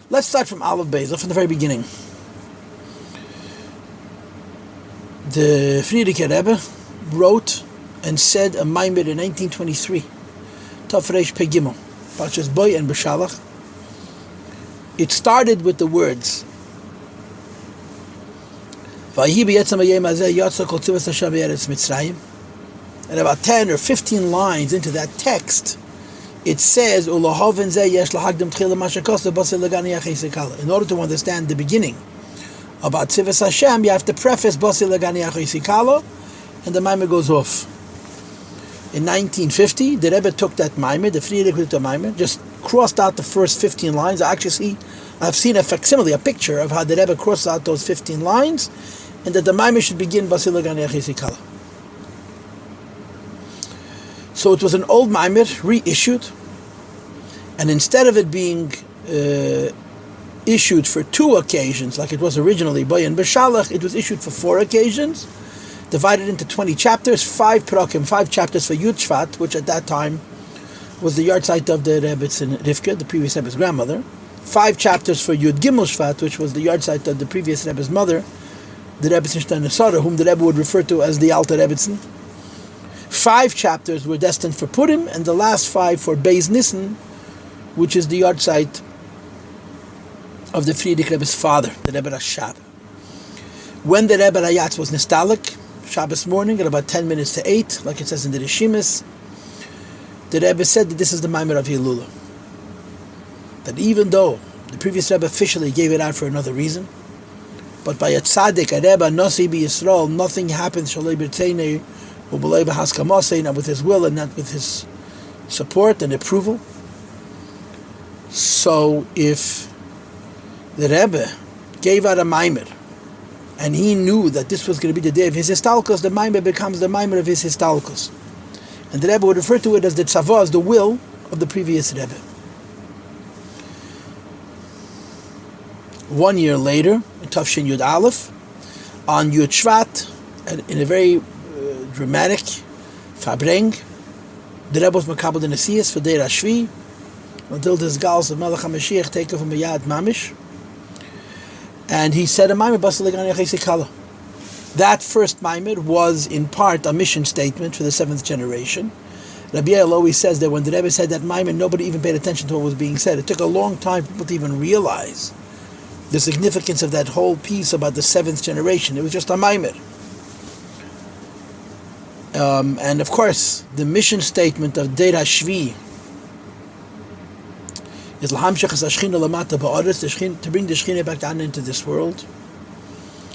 Let's start from Aleph Beis, from the very beginning. The Frierdiker Rebbe wrote and said a maimer in 1923, Tafresh Pegimel, Parshas Boy and Beshalach. It started with the words, and about 10 or 15 lines into that text, it says, in order to understand the beginning about Tzivos Hashem, you have to preface Basi Ligani Achisikalo, and the maimer goes off. In 1950, the Rebbe took that maimer, the Frierdiker maimer, just crossed out the first 15 lines. I've seen a facsimile, a picture of how the Rebbe crossed out those 15 lines, and that the maimer should begin Basi Ligani Achisikalo. So it was an old maimer, reissued, and instead of it being issued for 2 occasions, like it was originally, Boy and Beshalach, it was issued for 4 occasions, divided into 20 chapters, 5 prakim, 5 chapters for Yud Shvat, which at that time was the yahrzeit of the Rebbetzin Rivka, the previous Rebbe's grandmother, 5 chapters for Yud Gimel Shvat, which was the yahrzeit of the previous Rebbe's mother, the Rebbetzin Shtanesara, whom the Rebbe would refer to as the Alter Rebbetzin. 5 chapters were destined for Purim, and the last 5 for Beis Nissen, which is the yahrzeit of the Frierdiker Rebbe's father, the Rebbe Rashab. When the Rebbe Rayatz was nostalgic, Shabbos morning at about 10 minutes to 8, like it says in the Rishimis, the Rebbe said that this is the maimer of Hilula. That even though the previous Rebbe officially gave it out for another reason, but by a tzaddik, a Rebbe, Nosi Bi Yisrael, nothing happens Shalei B'Teinei, U'B'Lei B'Haskamosei, not with his will and not with his support and approval. So if the Rebbe gave out a maimer, and he knew that this was going to be the day of his histalkos, the maimer becomes the maimer of his histalkos. And the Rebbe would refer to it as the tzavos, the will of the previous Rebbe. 1 year later, in Tafshin Yud Aleph, on Yud Shvat, in a very dramatic farbreng, the Rebbe was makabel the Nesiyas for Deir Hashvi, until the Gals of Melech HaMashiach take over from Yad Mamish. And he said a maimer, Basi Ligani Achisikalo. That first maimer was in part a mission statement for the 7th generation. Rabbi always says that when the Rebbe said that maimer, nobody even paid attention to what was being said. It took a long time for people to even realize the significance of that whole piece about the 7th generation. It was just a maimer. And of course, the mission statement of Deir Hashvi is to bring the Shechina back down into this world.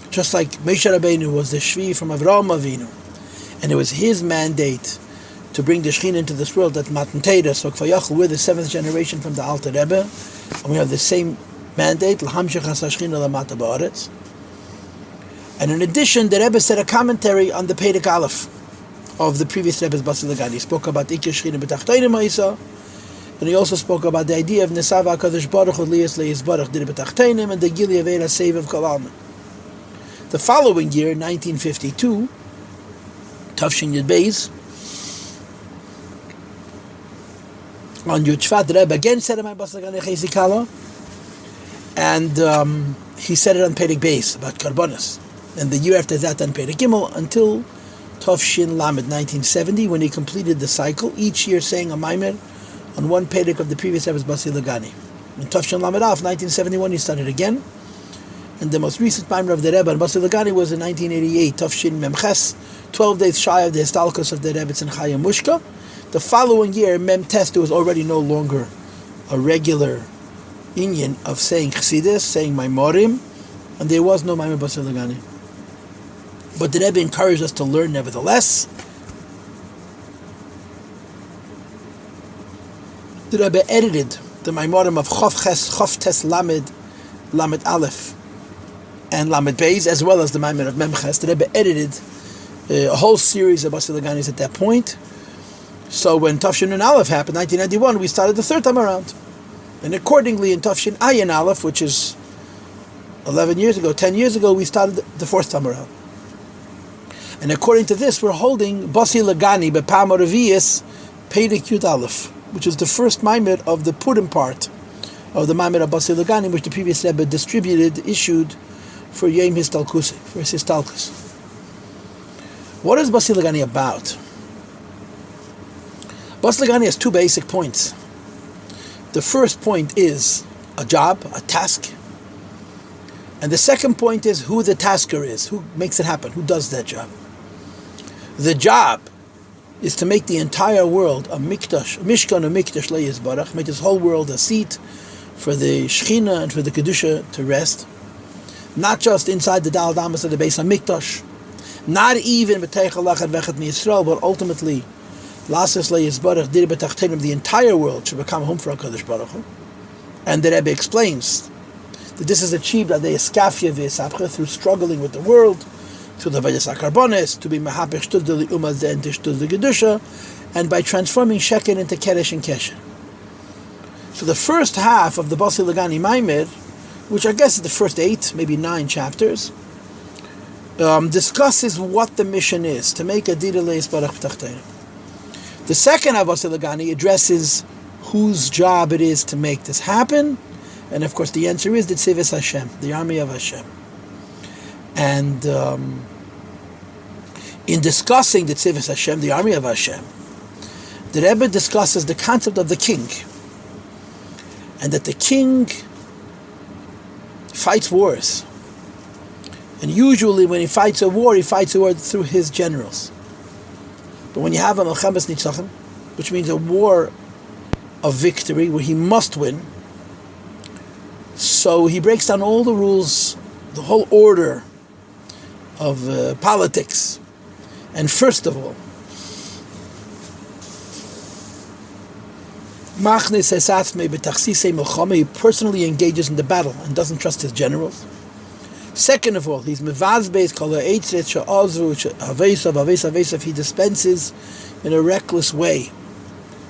Just like Moshe Rabbeinu was the Shvi from Avraham Avinu, and it was his mandate to bring the Shechina into this world that Matan Torah, so Kfayachal, we're the 7th generation from the Alter Rebbe, and we have the same mandate, and in addition, the Rebbe said a commentary on the Perek Aleph of the previous Rebbe's Basi Ligani. He spoke about Ikar Shechina B'Tachtonim Ma'isa, and he also spoke about the idea of Nesava HaKadosh Baruch Hu Liyas Le'is Baruch Dir B'Tachtonim and the Gili Avera Save of Kol Almin. The following year, 1952, Tafshin Yud Beis, on Yud Shvat, the Rebbe again said about Basi Ligani Achisikalo, and he said it on Perek Beis about Karbonos, and the year after that on Perek Gimel, until Tafshin Lamed 1970, when he completed the cycle, each year saying a maimer on one Perek of the previous Rebbe's Basi Ligani. In Tafshin Lamed Af, 1971, he started again, and the most recent maimer of the Rebbe on Basi Ligani was in 1988, Tafshin Memches, 12 days shy of the Histalkos of the Rebbetzin Chayim Mushka. The following year, Mem Test, was already no longer a regular inyan of saying Chassidus, saying Maimorim, and there was no maimer Basi Ligani. But the Rebbe encouraged us to learn nevertheless. The Rebbe edited the Maimorim of Chof Tes Lamed Aleph and Lamed Beis, as well as the Maimor of Memches. The Rebbe edited a whole series of Basi Liganis at that point. So when Tafshin and Aleph happened, 1991, we started the 3rd time around. And accordingly, in Tafshin Ayin Aleph, which is 11 years ago, 10 years ago, we started the 4th time around. And according to this, we're holding Basi Ligani Bepam Revius Perek Yud Aleph, which is the first maimer of the Purim part of the Maimed of Basi Ligani, which the previous Rebbe issued for Yom Histalkusi, for his Histalkus. What is Basi Ligani about? Basi Ligani has two basic points. The first point is a job, a task. And the second point is who the tasker is, who makes it happen, who does that job. The job is to make the entire world a mikdash, a mishkan, a mikdash le'yizbarach, make this whole world a seat for the Shechina and for the Kedusha to rest. Not just inside the Dal Damas of the Beis HaMikdash, not even b'teich halach and vechet miYisrael, but ultimately, Lasses le'yizbarach dir b'tachtenim, the entire world should become a home for HaKadosh Baruch Hu. And the Rebbe explains that this is achieved at the eskafia v'esapcha, through struggling with the world, through the Vayas HaKarbones, to be Mahapich Shtudel Umaz the Shtudel Gedusha, and by transforming Sheken into Keresh and Kesher. So the first half of the Basi Ligani Maimed, which I guess is the first 8, maybe 9 chapters, discusses what the mission is, to make a Dira Leis Barach B'Tachtenim. The second half of Basi Ligani addresses whose job it is to make this happen, and of course the answer is the Tzivos Hashem, the army of Hashem. And in discussing the Tzivos Hashem, the army of Hashem, the Rebbe discusses the concept of the king, and that the king fights wars. And usually when he fights a war through his generals. But when you have a Melchemes Nitzachim, which means a war of victory, where he must win, so he breaks down all the rules, the whole order of politics. And first of all, he personally engages in the battle and doesn't trust his generals. Second of all, he's mevazbeis kol ha'etzret she'azru havesav, he dispenses in a reckless way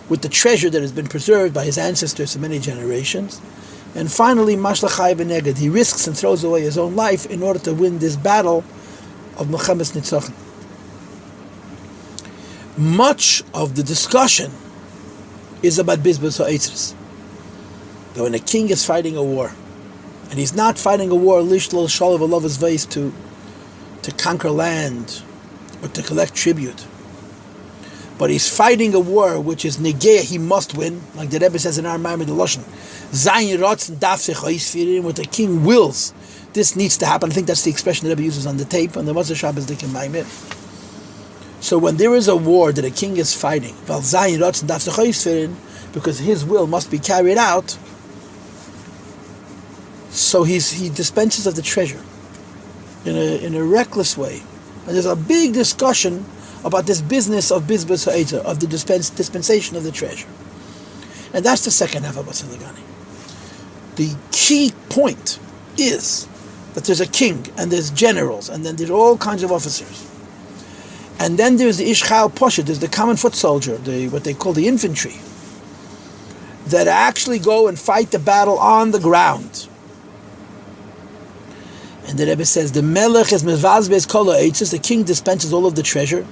with the treasure that has been preserved by his ancestors for many generations. And finally, mashlachai b'neged, he risks and throws away his own life in order to win this battle of Melchemes Nitzachim. Much of the discussion is about bizbuz ha'etzres. That when a king is fighting a war, and he's not fighting a war lishlol shalav alavas veis to conquer land or to collect tribute, but he's fighting a war which is negea, he must win, like the Rebbe says in our Maimed Loshen, zayin rotzen daf sich ha'isfirin, what the king wills, this needs to happen. I think that's the expression the Rebbe uses on the tape, on the Motzei Shabbos Dikim Maimed. So when there is a war that a king is fighting, because his will must be carried out, so he dispenses of the treasure in a reckless way. And there's a big discussion about this business of bizbuz ha'etzah, of the dispensation of the treasure. And that's the second half of Basi Ligani. The key point is that there's a king, and there's generals, and then there's all kinds of officers. And then there's the Ish Chayil Poshet, there's the common foot soldier, what they call the infantry, that actually go and fight the battle on the ground. And the Rebbe says, the Melech is mevazbeis kol ha'etzes, the king dispenses all of the treasure,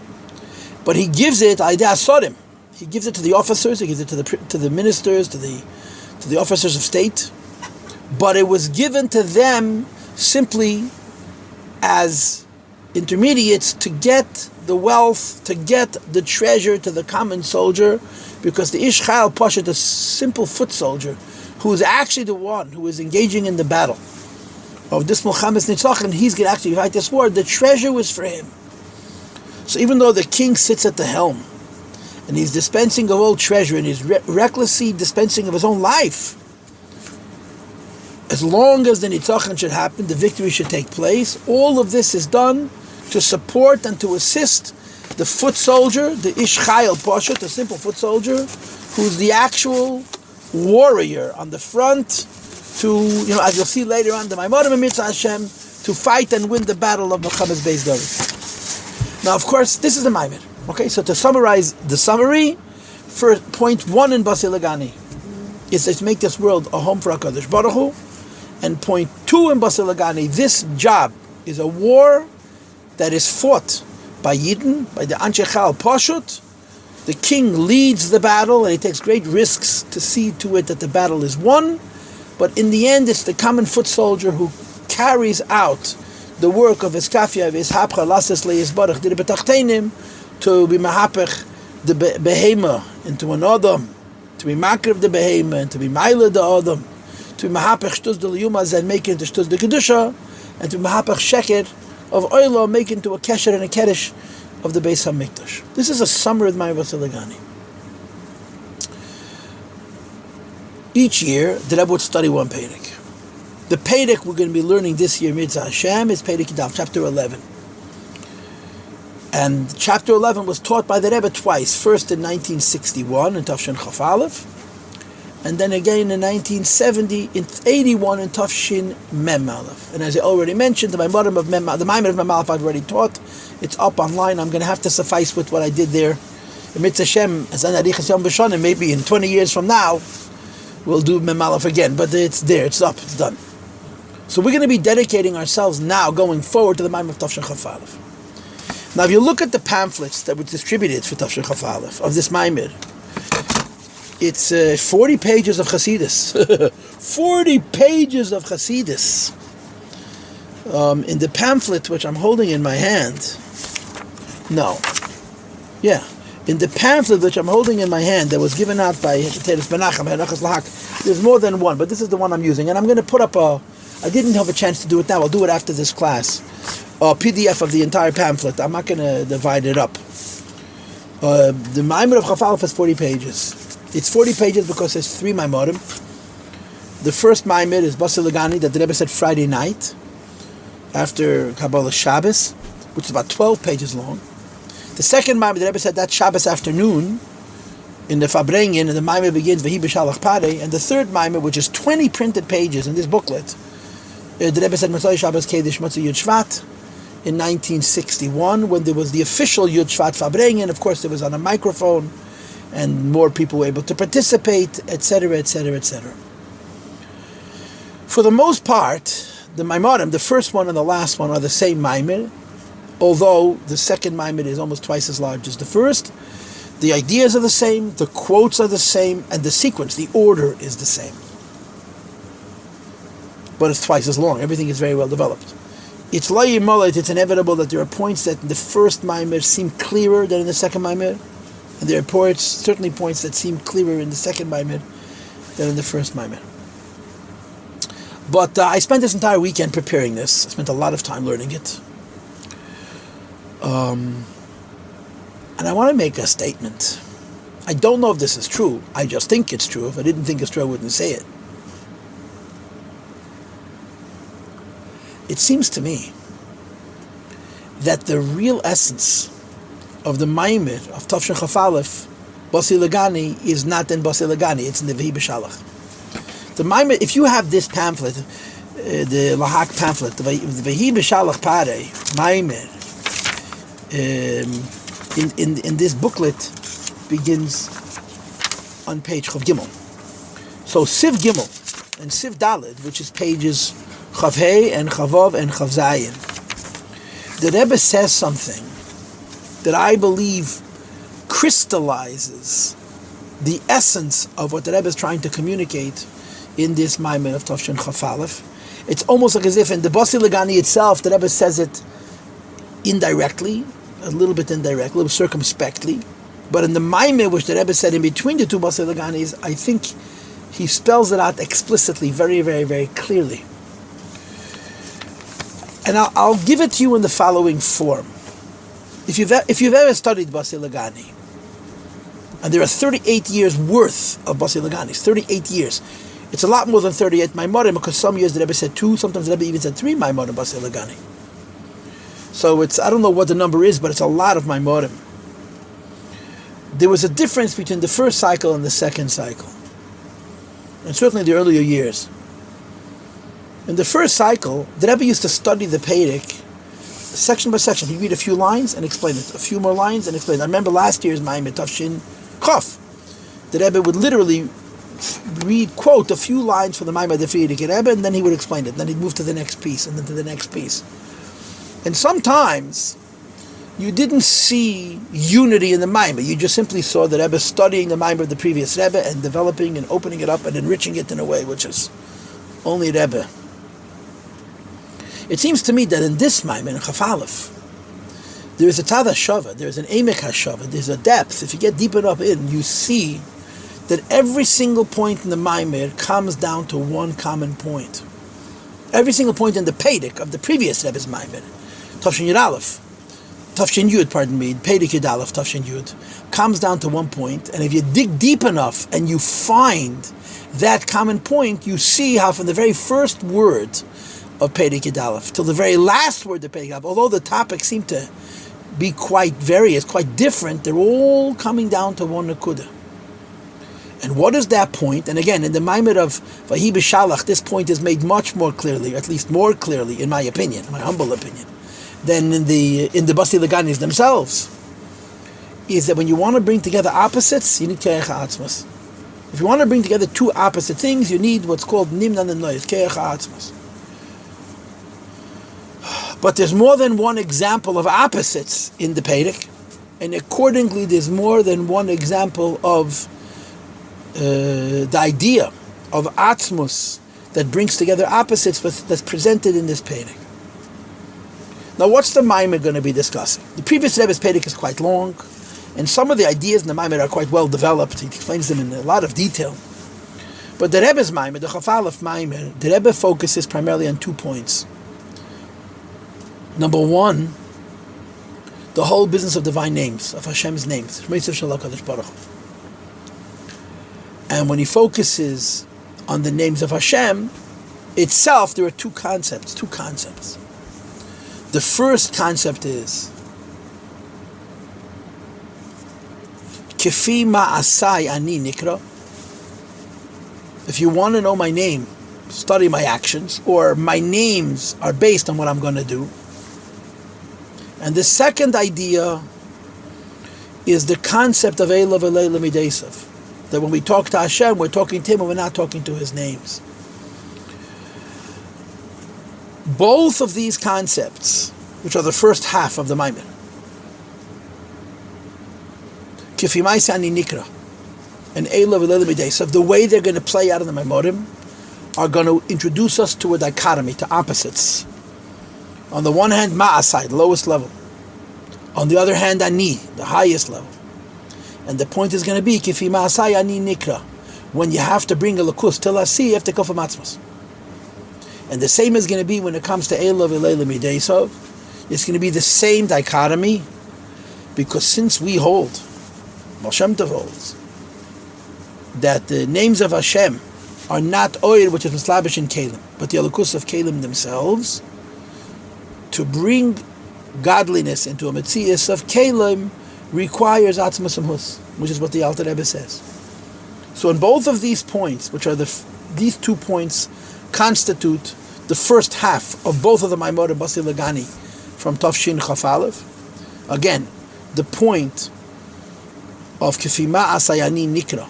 but he gives it al yedei asorim. He gives it to the officers, he gives it to the ministers, to the officers of state, but it was given to them simply as intermediates to get the wealth, to get the treasure to the common soldier, because the Ish Chayil Poshet, the simple foot soldier, who is actually the one who is engaging in the battle of this Melchemes Nitzachim, he's going to actually fight this war, the treasure was for him. So even though the king sits at the helm, and he's dispensing of all treasure, and he's recklessly dispensing of his own life, as long as the Nitzachim should happen, the victory should take place, all of this is done to support and to assist the foot soldier, the Ish Chayil Poshet, the simple foot soldier, who's the actual warrior on the front to, as you'll see later on, the Maimarim Mitzvah Hashem, to fight and win the battle of Melchemes Beis David. Now, of course, this is the Maimed. Okay, so to summarize the summary, for point 1 in Basi Ligani is to make this world a home for HaKadosh Baruch Hu, and point 2 in Basi Ligani, this job is a war that is fought by Yidden, by the Anshe Chayil Poshet. The king leads the battle, and he takes great risks to see to it that the battle is won, But in the end, it's the common foot soldier who carries out the work of Iskafia, of Ishapcha, Lasses, Leisbarach, Dir Betachtenim, to be Mahapech, the Behema, into an Adam, to be Makr of the Behema, and to be Maila the Adam, to be Mahapech Shtuz de Liyumaz, and make into Shtuz de Kedusha, and to be Mahapech Sheker of Oila, make into a Kesher and a Keresh of the Beis HaMikdash. This is a summary of my Basi Ligani. Each year, the Rebbe would study one Perek. The Perek we're going to be learning this year, Mitzvah Hashem, is Perek Yadav, chapter 11. And chapter 11 was taught by the Rebbe twice, first in 1961 in Tafshin Chaf Aleph, and then again in 1970, in 81 in Tafshin Mem Aleph. And as I already mentioned, the Maimon of Mem Aleph I've already taught. It's up online. I'm going to have to suffice with what I did there. Mitzvah Hashem, as an Arichas Yom B'Shonim, maybe in 20 years from now, we'll do Mem Aleph again. But it's there, it's up, it's done. So we're going to be dedicating ourselves now, going forward, to the Maimon of Tafshin Chaf Aleph. Now, if you look at the pamphlets that were distributed for Tafshin Chaf Aleph of this Maimon, it's 40 pages of Chassidus. 40 pages of Chassidus. In the pamphlet which I'm holding in my hand, in the pamphlet which I'm holding in my hand that was given out by Teres Menachem, there's more than one, but this is the one I'm using. And I'm going to put up I didn't have a chance to do it now, I'll do it after this class, a PDF of the entire pamphlet. I'm not going to divide it up. The Maimon of Chaf Aleph is 40 pages. It's 40 pages because there's 3 Maimorim. The first Maimon is Basi Ligani, that the Rebbe said Friday night, after Kabbalah Shabbos, which is about 12 pages long. The second Maimon, the Rebbe said that Shabbos afternoon, in the Fabrengen, and the Maimon begins V'hi b'shalach parei. And the third Maimon, which is 20 printed pages in this booklet, the Rebbe said Matzai Shabbos Kedesh Matzai Yud Shvat, in 1961, when there was the official Yud Shvat Fabrengen. Of course, there was on a microphone, and more people were able to participate, etc., etc., etc. For the most part, the Maimorim, the first one and the last one, are the same Maimon, although the second Maimon is almost twice as large as the first. The ideas are the same, the quotes are the same, and the sequence, the order is the same. But it's twice as long. Everything is very well developed. It's it's inevitable that there are points that in the first Maimon seem clearer than in the second Maimon. And there are certainly points that seem clearer in the second Maimon than in the first Maimon. But I spent this entire weekend preparing this. I spent a lot of time learning it. And I want to make a statement. I don't know if this is true. I just think it's true. If I didn't think it's true, I wouldn't say it. It seems to me that the real essence of the Maimon of Tafshin Chaf Aleph, Basi Ligani, is not in Basi Ligani, it's in the V'hi b'shalach. The Maimon, if you have this pamphlet, the Lahak pamphlet, the V'hi b'shalach parei, Maimon, in this booklet, begins on page Chav Gimel. So Siv Gimel and Siv Daled, which is pages Chav Hei and Chavav and Chav Zayin, the Rebbe says something that I believe crystallizes the essence of what the Rebbe is trying to communicate in this Maimon of Tafshin Chaf Aleph. It's almost like as if in the Basi Ligani itself, the Rebbe says it indirectly, a little bit indirect, a little circumspectly. But in the Maimon, which the Rebbe said in between the two Basi Liganis, I think he spells it out explicitly, very, very, very clearly. And I'll give it to you in the following form. If you've ever studied Basi Ligani, and there are 38 years worth of Basi Liganis, 38 years. It's a lot more than 38 Maimorim, because some years the Rebbe said 2, sometimes the Rebbe even said 3 Maimorim Basi Ligani. So I don't know what the number is, but it's a lot of Maimorim. There was a difference between the first cycle and the second cycle, and certainly the earlier years. In the first cycle, the Rebbe used to study the Perek section by section. He'd read a few lines and explain it, a few more lines and explain it. I remember last year's Maimon Tafshin Chaf, the Rebbe would literally quote a few lines from the Maimon of the Frierdiker Rebbe, and then he would explain it. Then he'd move to the next piece, and then to the next piece. And sometimes you didn't see unity in the Maimon. You just simply saw the Rebbe studying the Maimon of the previous Rebbe and developing and opening it up and enriching it in a way which is only Rebbe. It seems to me that in this Maimer, in Chaf Aleph, there is a Tad HaShava, there is an Emek HaShava, there's a depth. If you get deep enough in, you see that every single point in the Maimer comes down to one common point. Every single point in the Pedic of the previous Rebbe's Maimer, Tavshin Yud Aleph, Tavshin Yud, Pedic Yud Aleph, Tavshin Yud, comes down to one point, and if you dig deep enough and you find that common point, you see how from the very first word of Pedic Yud Aleph till the very last word of Pedic Yud Aleph, although the topics seem to be quite various, quite different, they're all coming down to one Nakuda. And what is that point? And again, in the Maimer of Vahi B'Shalach, this point is made much more clearly, or at least more clearly, in my opinion, my humble opinion, than in the Basi Liganis themselves. Is that when you want to bring together opposites, you need Ke'ech HaAtzmos. If you want to bring together two opposite things, you need what's called Nimnan and Noyes, Ke'ech HaAtzmos. But there's more than one example of opposites in the Pedic, and accordingly there's more than one example of the idea of Atzmos that brings together opposites that's presented in this Pedic. Now what's the Maimer going to be discussing? The previous Rebbe's Pedic is quite long, and some of the ideas in the Maimer are quite well developed. He explains them in a lot of detail. But the Rebbe's Maimer, the Chaf Aleph Maimer, the Rebbe focuses primarily on 2 points. Number one, the whole business of divine names, of Hashem's names. And when he focuses on the names of Hashem itself, there are two concepts. The first concept is Kifi ma'asai ani nikra. If you want to know my name, study my actions, or my names are based on what I'm going to do. And the second idea is the concept of Eilav Elei Lemidesav. That when we talk to Hashem, we're talking to Him and we're not talking to His names. Both of these concepts, which are the first half of the Maimer, Kifimaisa Ani Nikra and Eilav Elei Lemidesav, the way they're going to play out in the Maimorim, are going to introduce us to a dichotomy, to opposites. On the one hand, Ma'asai, the lowest level. On the other hand, Ani, the highest level. And the point is going to be, Kifi Ma'asai Ani Nikra. When you have to bring a Lakus till Asi, you have to go for Matzmos. And the same is going to be when it comes to Eilav Elei Lemidesav. It's going to be the same dichotomy, because since we hold, Hashem holds, that the names of Hashem are not Oir, which is Mislabish in Kalim, but the Lakus of Kalim themselves, to bring godliness into a Metzias of Kalim requires Atzmos Amhus, which is what the Alter Rebbe says. So in both of these points, which are these 2 points, constitute the first half of both of the Maimer and Basi Ligani from Tavshin Chaf Aleph. Again, the point of Kifima Asayani Nikra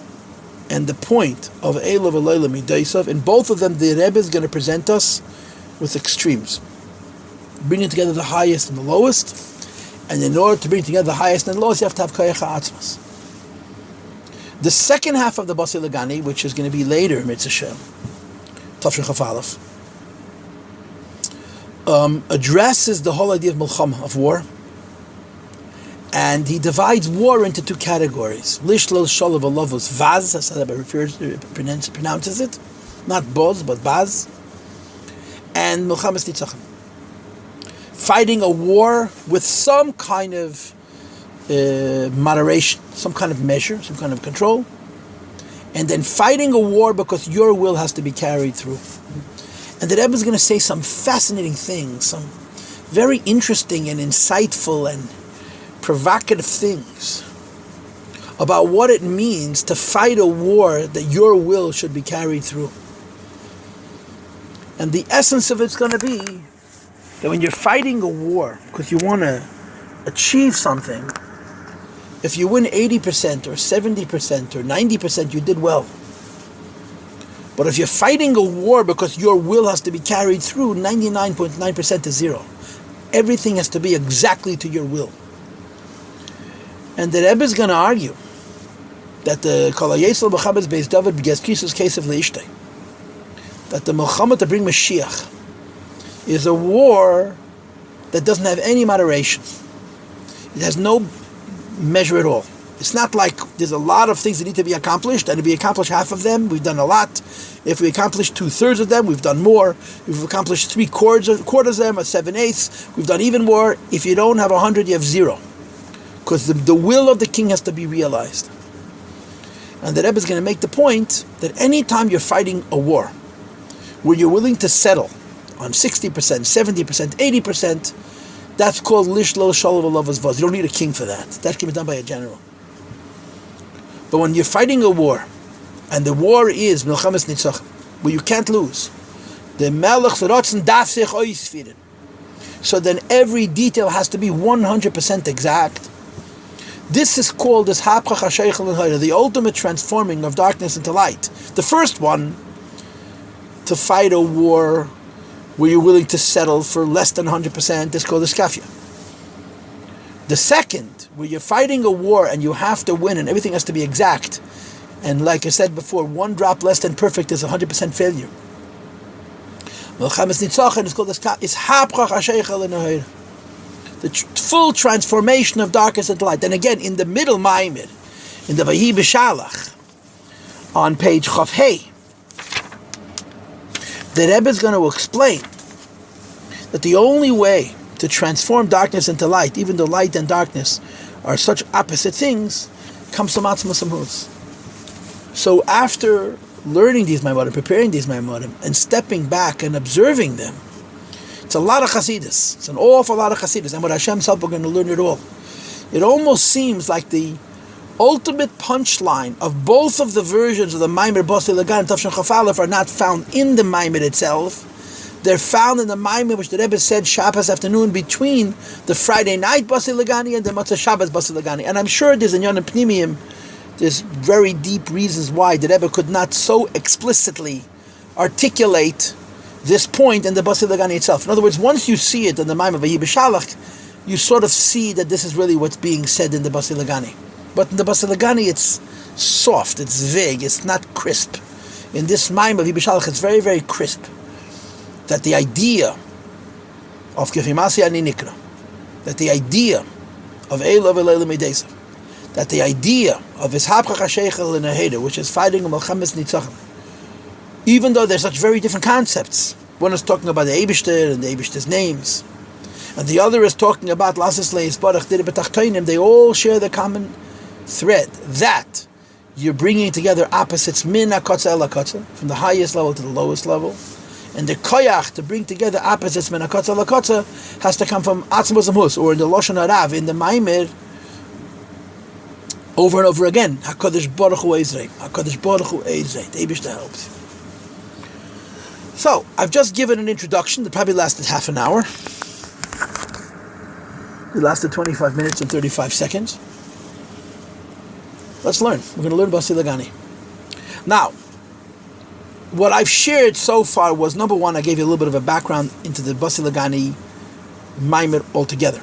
and the point of Eilav Elei Lemidesav. In both of them, the Rebbe is going to present us with extremes, bringing together the highest and the lowest. And in order to bring together the highest and the lowest, you have to have Koyach HaAtzmos. The second half of the Basi Ligani, which is going to be later, Mitzvah Shem, Tavshin Chaf Aleph, addresses the whole idea of Milchama, of war. And he divides war into 2 categories. Lishlol Sholav Alavos Vaz, that's how he pronounces it. Not Boz, but Baz. And Milchamas Nitzachim. Fighting a war with some kind of moderation, some kind of measure, some kind of control. And then fighting a war because your will has to be carried through. And the Rebbe is going to say some fascinating things, some very interesting and insightful and provocative things about what it means to fight a war that your will should be carried through. And the essence of it's going to be that when you're fighting a war because you want to achieve something, if you win 80% or 70% or 90%, you did well. But if you're fighting a war because your will has to be carried through, 99.9% is zero. Everything has to be exactly to your will. And the Rebbe is going to argue that the Kol HaYesel B'Chabez Beis David begets Kisus case of Leishtay. that the Milchama to bring Mashiach is a war that doesn't have any moderation. It has no measure at all. It's not like there's a lot of things that need to be accomplished, and if we accomplish half of them, we've done a lot. If we accomplish 2/3 of them, we've done more. If we've accomplished 3/4 of them, or 7/8, we've done even more. If you don't have 100, you have 0. Because the will of the king has to be realized. And the Rebbe is going to make the point that any time you're fighting a war, where you're willing to settle on 60%, 70%, 80%, that's called lish lo shalom alavas vaz. You don't need a king for that. That can be done by a general. But when you're fighting a war, and the war is milchamas nitzach, where you can't lose, the melech v'rotzen darf sich ausführen. So then every detail has to be 100% exact. This is called this hapchach hasheichel l'hayra, the ultimate transforming of darkness into light. The first one, to fight a war where you're willing to settle for less than 100%, is called iskafia. The second, where you're fighting a war and you have to win and everything has to be exact, and like I said before, one drop less than perfect is 100% failure. Milchamas nitzachon is called hapchach hasheichel l'hayra, the full transformation of darkness into light. And again, in the middle Maimed, in the Vayi B'Shalach, on page Chav Hey, the Rebbe is going to explain that the only way to transform darkness into light, even though light and darkness are such opposite things, comes from Atzmas Amuz. So after learning these Maimarim, preparing these Maimarim, and stepping back and observing them, it's a lot of Chassidus. It's an awful lot of Chassidus. And with Hashem's help, we're going to learn it all. It almost seems like the ultimate punchline of both of the versions of the Maimer Basi Ligani and Tafshin Chaf Aleph are not found in the Maimer itself. They're found in the Maimer which the Rebbe said Shabbos afternoon between the Friday night Basi Ligani and the Motzei Shabbos Basi Ligani. And I'm sure there's in Yonim Pnimiyim, there's very deep reasons why the Rebbe could not so explicitly articulate this point in the Basi Ligani itself. In other words, once you see it in the Maimer Vayi B'Shalach, you sort of see that this is really what's being said in the Basi Ligani. But in the Basi Ligani, it's soft, it's vague, it's not crisp. In this Maimer Vayi B'Shalach, it's very, very crisp. That the idea of Kefimasi Ani Nikra, that the idea of Eilav Eilav Medesav, that the idea of Ishapcha Chasheichel in Aheda, which is fighting a Melchamas Nitzachim, even though they're such very different concepts. One is talking about the Eibishter and the Eibishter's names, and the other is talking about Lasses Leis Barach Diri B'Tachtoinim. They all share the common thread that you're bringing together opposites min hakotza el hakotza, from the highest level to the lowest level, and the koyach to bring together opposites min hakotza el hakotza has to come from atzmos amhus, or in the Lashon Harav, in the Maimer, over and over again. Hakadosh Baruch Hu Ezrei, Hakadosh Baruch Hu Ezrei. The Eibishter helps. So, I've just given an introduction that probably lasted half an hour. It lasted 25 minutes and 35 seconds. Let's learn. We're going to learn Basi Ligani. Now, what I've shared so far was, number one, I gave you a little bit of a background into the Basi Ligani Maimer altogether.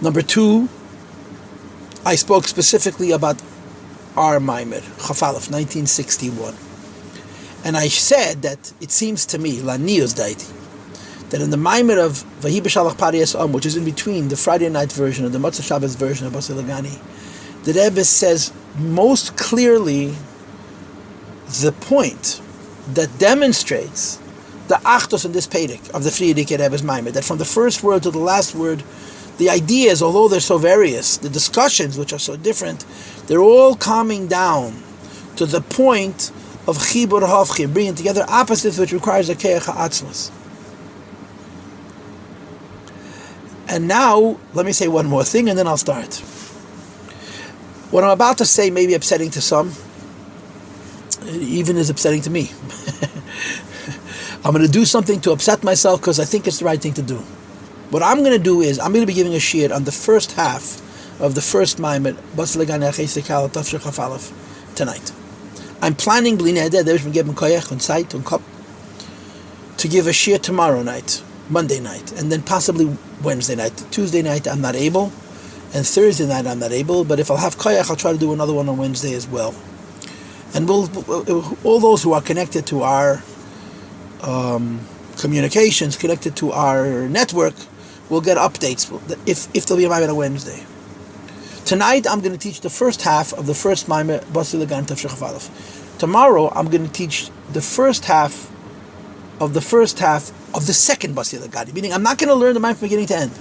Number two, I spoke specifically about our Maimer, Chaf Aleph, 1961. And I said that it seems to me, Lanius Daiti, that in the Maimer of Vahi B'Shalach Pariyas Om, which is in between the Friday night version and the Motzei Shabbos version of Basi Ligani, the Rebbe says most clearly the point that demonstrates the Achtos in this Perek of the Friedrich Rebbe's Maimer, that from the first word to the last word, the ideas, although they're so various, the discussions which are so different, they're all coming down to the point of Chibur Havchi, bringing together opposites, which requires a Keach HaAtzmas. And now, let me say one more thing and then I'll start. What I'm about to say may be upsetting to some. It even is upsetting to me. I'm going to do something to upset myself because I think it's the right thing to do. What I'm going to do is, I'm going to be giving a shiur on the first half of the first Maimer, Basi Ligani Achei Sekal Tafshin Chaf Aleph, tonight. I'm planning to give a shiur tomorrow night, Monday night, and then possibly Wednesday night. Tuesday night I'm not able, and Thursday night I'm not able, but if I'll have koyach, I'll try to do another one on Wednesday as well. And we'll all those who are connected to our communications connected to our network will get updates if there'll be a Maimed on Wednesday. Tonight I'm going to teach the first half of the first Maimed, Basi Ligani Tafshir Chaf Aleph. Tomorrow I'm going to teach the first half of the second Basi Ligani, meaning I'm not going to learn the Maimed from beginning to end.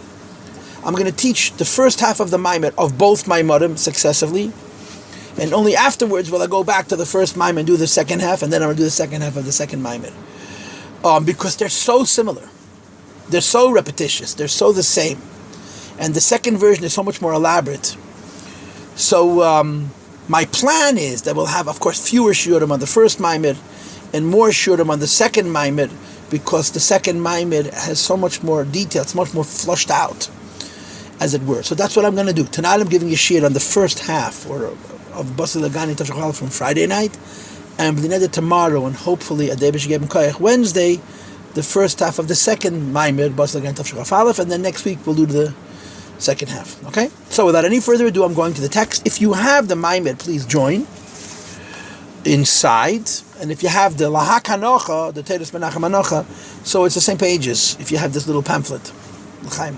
I'm going to teach the first half of the Maimed of both Maimadim successively, and only afterwards will I go back to the first Maimed and do the second half, and then I'm going to do the second half of the second Maimed. Because they're so similar. They're so repetitious. They're so the same. And the second version is so much more elaborate. So my plan is that we'll have, of course, fewer shiurim on the first Maimed and more shiurim on the second Maimed, because the second Maimed has so much more detail. It's much more flushed out, as it were. So that's what I'm going to do. Tonight I'm giving you shiur on the first half of Basi Ligani Tafshir Chaf from Friday night, and tomorrow, and hopefully Wednesday, the first half of the second Maimed, Basi Ligani Tafshir Chaf Aleph, and then next week we'll do the second half. Okay? So without any further ado, I'm going to the text. If you have the Maimed, please join inside. And if you have the Lahak Hanocha, the Teres Menachem Hanocha, so it's the same pages if you have this little pamphlet. L'chaim.